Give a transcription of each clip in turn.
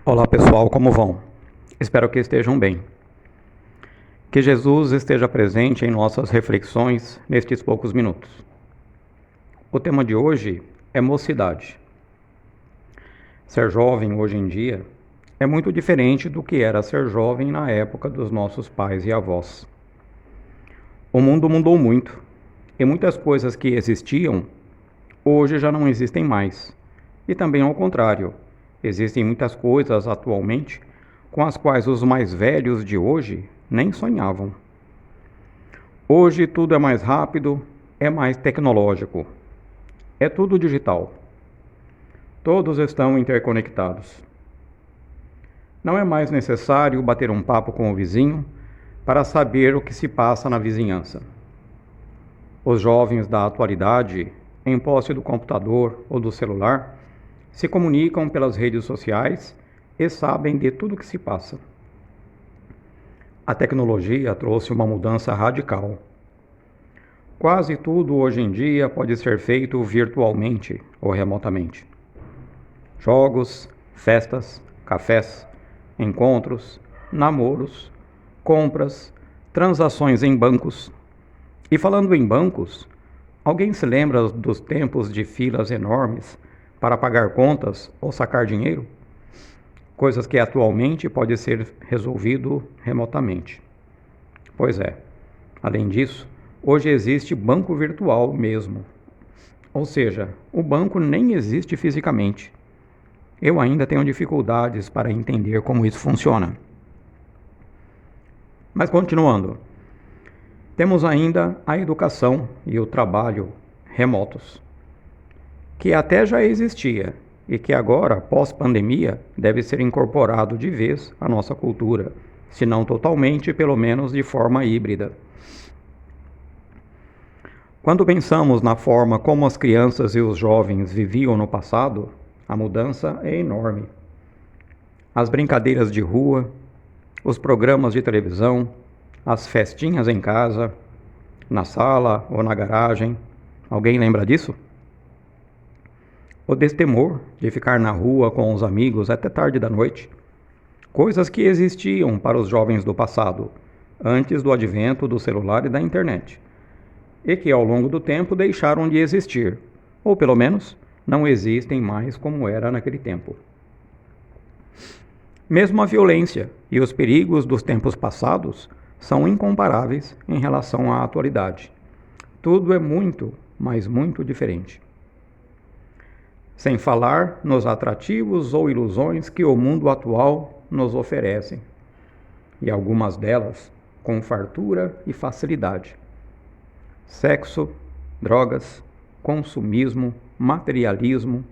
Olá pessoal, como vão? Espero que estejam bem. Que Jesus esteja presente em nossas reflexões nestes poucos minutos. O tema de hoje é mocidade. Ser jovem hoje em dia é muito diferente do que era ser jovem na época dos nossos pais e avós. O mundo mudou muito e muitas coisas que existiam hoje já não existem mais. E também ao contrário, existem muitas coisas atualmente com as quais os mais velhos de hoje nem sonhavam. Hoje tudo é mais rápido, é mais tecnológico, é tudo digital. Todos estão interconectados. Não é mais necessário bater um papo com o vizinho para saber o que se passa na vizinhança. Os jovens da atualidade, em posse do computador ou do celular, se comunicam pelas redes sociais e sabem de tudo o que se passa. A tecnologia trouxe uma mudança radical. Quase tudo hoje em dia pode ser feito virtualmente ou remotamente. Jogos, festas, cafés, encontros, namoros, compras, transações em bancos. E falando em bancos, alguém se lembra dos tempos de filas enormes para pagar contas ou sacar dinheiro? Coisas que atualmente pode ser resolvido remotamente. Pois é. Além disso, hoje existe banco virtual mesmo. Ou seja, o banco nem existe fisicamente. Eu ainda tenho dificuldades para entender como isso funciona. Mas continuando, temos ainda a educação e o trabalho remotos, que até já existia e que agora, pós-pandemia, deve ser incorporado de vez à nossa cultura, se não totalmente, pelo menos de forma híbrida. Quando pensamos na forma como as crianças e os jovens viviam no passado, a mudança é enorme. As brincadeiras de rua, os programas de televisão, as festinhas em casa, na sala ou na garagem. Alguém lembra disso? O destemor de ficar na rua com os amigos até tarde da noite. Coisas que existiam para os jovens do passado, antes do advento do celular e da internet, e que ao longo do tempo deixaram de existir, ou pelo menos não existem mais como era naquele tempo. Mesmo a violência e os perigos dos tempos passados são incomparáveis em relação à atualidade. Tudo é muito, mas muito diferente. Sem falar nos atrativos ou ilusões que o mundo atual nos oferece, e algumas delas com fartura e facilidade. Sexo, drogas, consumismo, materialismo.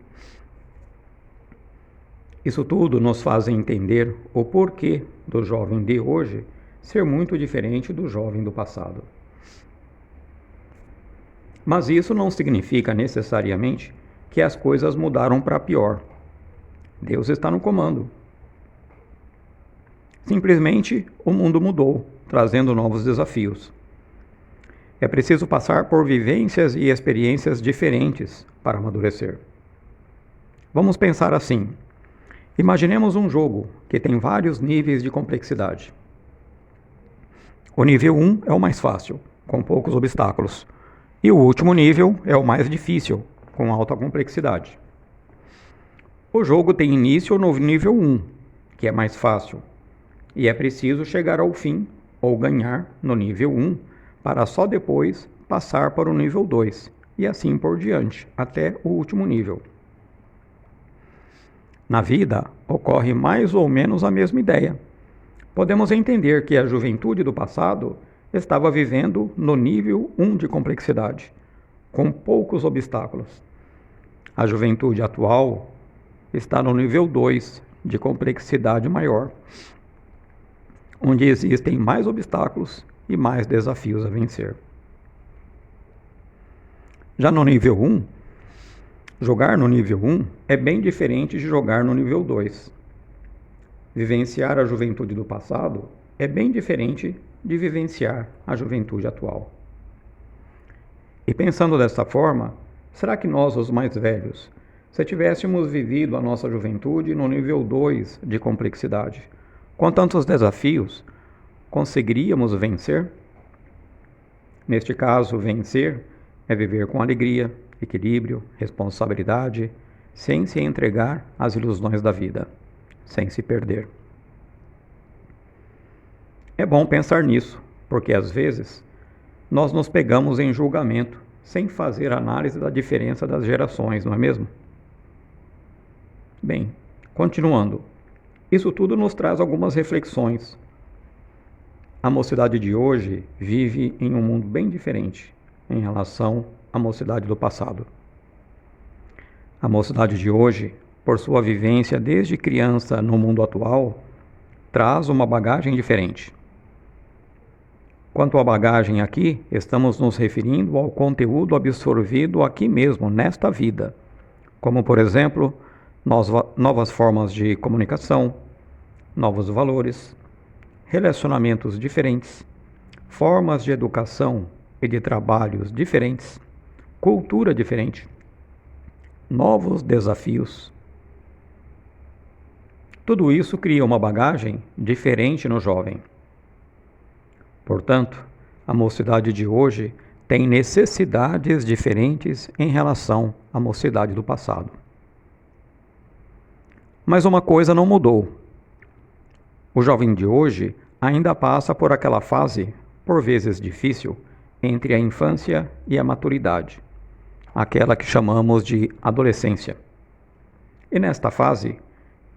Isso tudo nos faz entender o porquê do jovem de hoje ser muito diferente do jovem do passado. Mas isso não significa necessariamente que as coisas mudaram para pior. Deus está no comando. Simplesmente o mundo mudou, trazendo novos desafios. É preciso passar por vivências e experiências diferentes para amadurecer. Vamos pensar assim. Imaginemos um jogo que tem vários níveis de complexidade. O nível 1 é o mais fácil, com poucos obstáculos. E o último nível é o mais difícil, com alta complexidade. O jogo tem início no nível 1, que é mais fácil, e é preciso chegar ao fim ou ganhar no nível 1 para só depois passar para o nível 2 e assim por diante, até o último nível. Na vida, ocorre mais ou menos a mesma ideia. Podemos entender que a juventude do passado estava vivendo no nível 1 de complexidade, com poucos obstáculos. A juventude atual está no nível 2 de complexidade maior, onde existem mais obstáculos e mais desafios a vencer. Já no nível 1, jogar no nível 1 é bem diferente de jogar no nível 2. Vivenciar a juventude do passado é bem diferente de vivenciar a juventude atual. E pensando desta forma, será que nós, os mais velhos, Se tivéssemos vivido a nossa juventude no nível 2 de complexidade, com tantos desafios, conseguiríamos vencer? Neste caso, vencer é viver com alegria, equilíbrio, responsabilidade, sem se entregar às ilusões da vida, sem se perder. É bom pensar nisso, porque às vezes nós nos pegamos em julgamento, sem fazer análise da diferença das gerações, não é mesmo? Bem, continuando. Isso tudo nos traz algumas reflexões. A mocidade de hoje vive em um mundo bem diferente em relação à mocidade do passado. A mocidade de hoje, por sua vivência desde criança no mundo atual, traz uma bagagem diferente. Quanto à bagagem aqui, estamos nos referindo ao conteúdo absorvido aqui mesmo, nesta vida, como, por exemplo, novas formas de comunicação, novos valores, relacionamentos diferentes, formas de educação e de trabalhos diferentes, cultura diferente, novos desafios. Tudo isso cria uma bagagem diferente no jovem. Portanto, a mocidade de hoje tem necessidades diferentes em relação à mocidade do passado. Mas uma coisa não mudou. O jovem de hoje ainda passa por aquela fase, por vezes difícil, entre a infância e a maturidade, aquela que chamamos de adolescência. E nesta fase,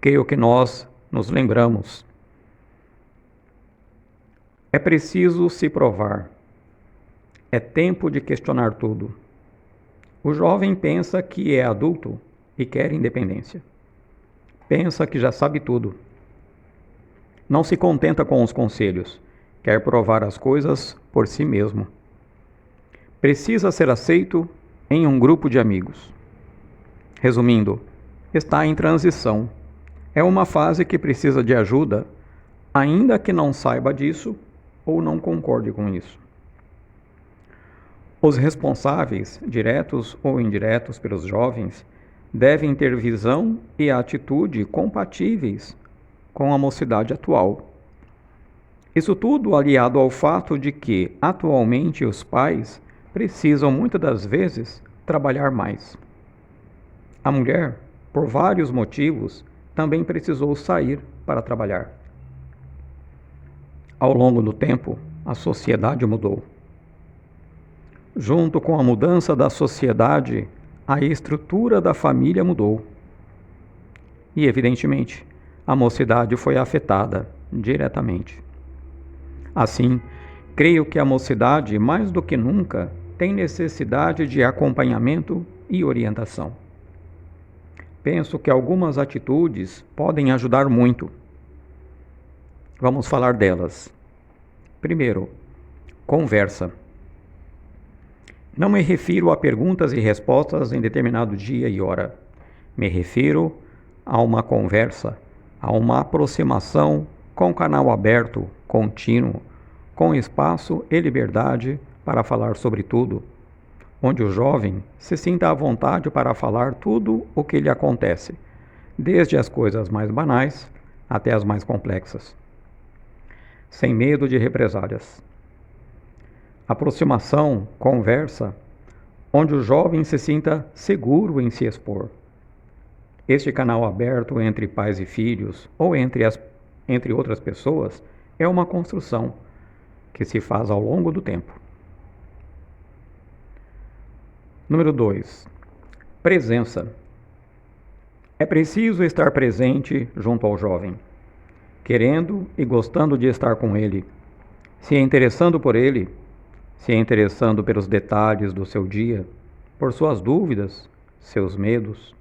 creio que nós nos lembramos. É preciso se provar. É tempo de questionar tudo. O jovem pensa que é adulto e quer independência. Pensa que já sabe tudo. Não se contenta com os conselhos, quer provar as coisas por si mesmo. Precisa ser aceito em um grupo de amigos. Resumindo, está em transição. É uma fase que precisa de ajuda, ainda que não saiba disso ou não concorde com isso. Os responsáveis, diretos ou indiretos pelos jovens, devem ter visão e atitude compatíveis com a mocidade atual. Isso tudo aliado ao fato de que, atualmente, os pais precisam muitas das vezes trabalhar mais. A mulher, por vários motivos, também precisou sair para trabalhar. Ao longo do tempo, a sociedade mudou. Junto com a mudança da sociedade, a estrutura da família mudou. E, evidentemente, a mocidade foi afetada diretamente. Assim, creio que a mocidade, mais do que nunca, tem necessidade de acompanhamento e orientação. Penso que algumas atitudes podem ajudar muito. Vamos falar delas. Primeiro, conversa. Não me refiro a perguntas e respostas em determinado dia e hora. Me refiro a uma conversa, a uma aproximação com canal aberto, contínuo, com espaço e liberdade para falar sobre tudo, onde o jovem se sinta à vontade para falar tudo o que lhe acontece, desde as coisas mais banais até as mais complexas, sem medo de represálias. Aproximação, conversa, onde o jovem se sinta seguro em se expor. Este canal aberto entre pais e filhos, ou entre outras pessoas, é uma construção que se faz ao longo do tempo. Número 2. Presença. É preciso estar presente junto ao jovem, querendo e gostando de estar com ele, se interessando por ele, se interessando pelos detalhes do seu dia, por suas dúvidas, seus medos.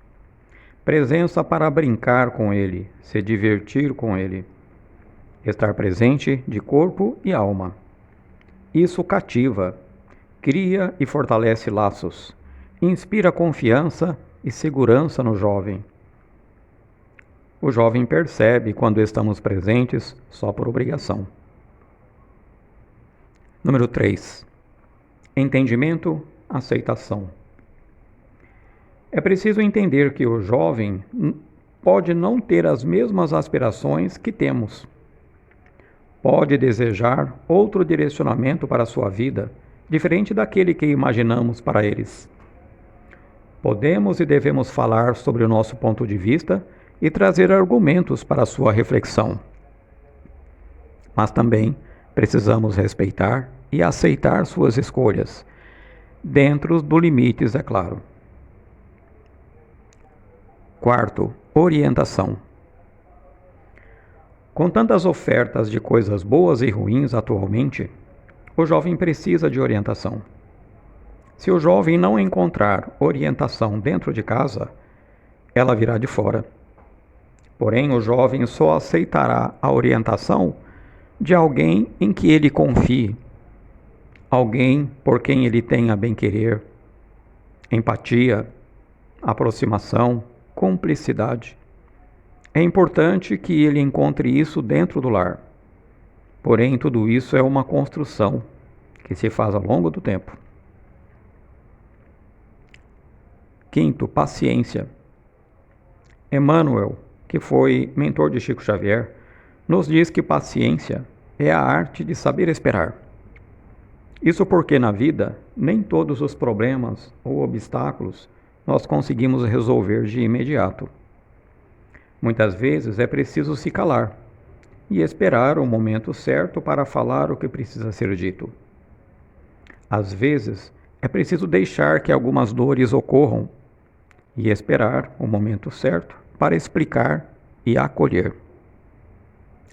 Presença para brincar com ele, se divertir com ele. Estar presente de corpo e alma. Isso cativa, cria e fortalece laços, inspira confiança e segurança no jovem. O jovem percebe quando estamos presentes só por obrigação. Número 3. Entendimento, aceitação. É preciso entender que o jovem pode não ter as mesmas aspirações que temos. Pode desejar outro direcionamento para a sua vida, diferente daquele que imaginamos para eles. Podemos e devemos falar sobre o nosso ponto de vista e trazer argumentos para a sua reflexão. Mas também precisamos respeitar e aceitar suas escolhas, dentro dos limites, é claro. Quarto, orientação. Com tantas ofertas de coisas boas e ruins atualmente, o jovem precisa de orientação. Se o jovem não encontrar orientação dentro de casa, ela virá de fora. Porém, o jovem só aceitará a orientação de alguém em que ele confie, alguém por quem ele tenha bem-querer, empatia, aproximação, cumplicidade. É importante que ele encontre isso dentro do lar. Porém, tudo isso é uma construção que se faz ao longo do tempo. Quinto, paciência. Emmanuel, que foi mentor de Chico Xavier, nos diz que paciência é a arte de saber esperar. Isso porque na vida, nem todos os problemas ou obstáculos nós conseguimos resolver de imediato. Muitas vezes é preciso se calar e esperar o momento certo para falar o que precisa ser dito. Às vezes, é preciso deixar que algumas dores ocorram e esperar o momento certo para explicar e acolher.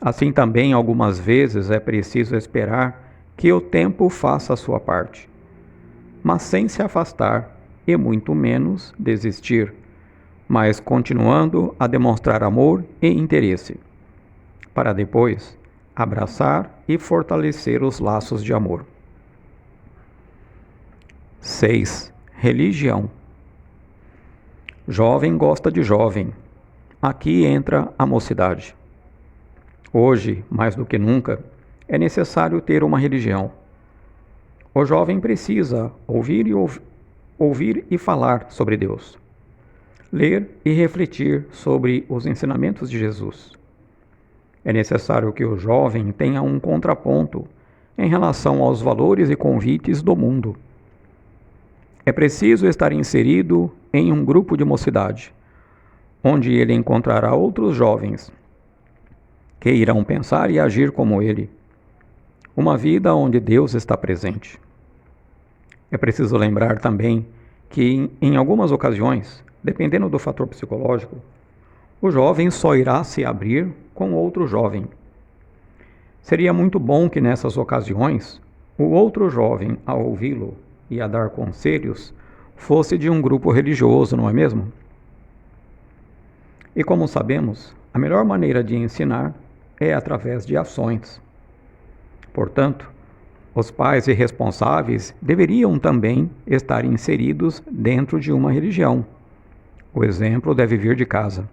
Assim também, algumas vezes, é preciso esperar que o tempo faça a sua parte, mas sem se afastar e muito menos desistir, mas continuando a demonstrar amor e interesse, para depois abraçar e fortalecer os laços de amor. 6. Religião. Jovem gosta de jovem. Aqui entra a mocidade. Hoje, mais do que nunca, é necessário ter uma religião. O jovem precisa ouvir e falar sobre Deus, ler e refletir sobre os ensinamentos de Jesus. É necessário que o jovem tenha um contraponto em relação aos valores e convites do mundo. É preciso estar inserido em um grupo de mocidade, onde ele encontrará outros jovens que irão pensar e agir como ele. Uma vida onde Deus está presente. É preciso lembrar também que, em algumas ocasiões, dependendo do fator psicológico, o jovem só irá se abrir com outro jovem. Seria muito bom que nessas ocasiões, o outro jovem, ao ouvi-lo e a dar conselhos, fosse de um grupo religioso, não é mesmo? E como sabemos, a melhor maneira de ensinar é através de ações. Portanto, os pais e responsáveis deveriam também estar inseridos dentro de uma religião. O exemplo deve vir de casa.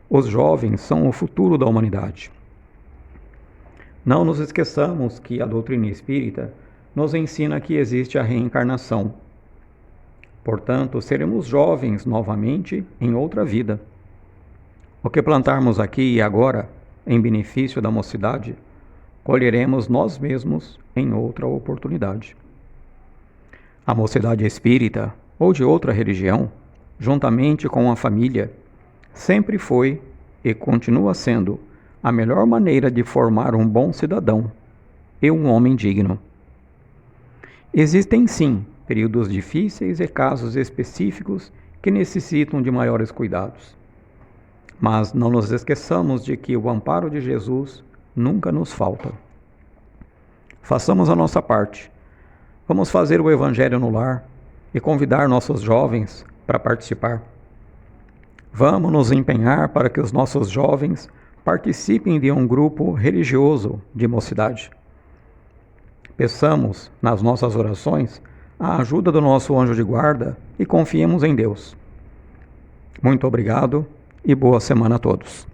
Os jovens são o futuro da humanidade. Não nos esqueçamos que a doutrina espírita nos ensina que existe a reencarnação. Portanto, seremos jovens novamente em outra vida. O que plantarmos aqui e agora, em benefício da mocidade, colheremos nós mesmos em outra oportunidade. A mocidade espírita, ou de outra religião, juntamente com a família, sempre foi e continua sendo a melhor maneira de formar um bom cidadão e um homem digno. Existem sim períodos difíceis e casos específicos que necessitam de maiores cuidados. Mas não nos esqueçamos de que o amparo de Jesus nunca nos falta. Façamos a nossa parte. Vamos fazer o Evangelho no lar e convidar nossos jovens para participar. Vamos nos empenhar para que os nossos jovens participem de um grupo religioso de mocidade. Peçamos, nas nossas orações, a ajuda do nosso anjo de guarda e confiemos em Deus. Muito obrigado e boa semana a todos.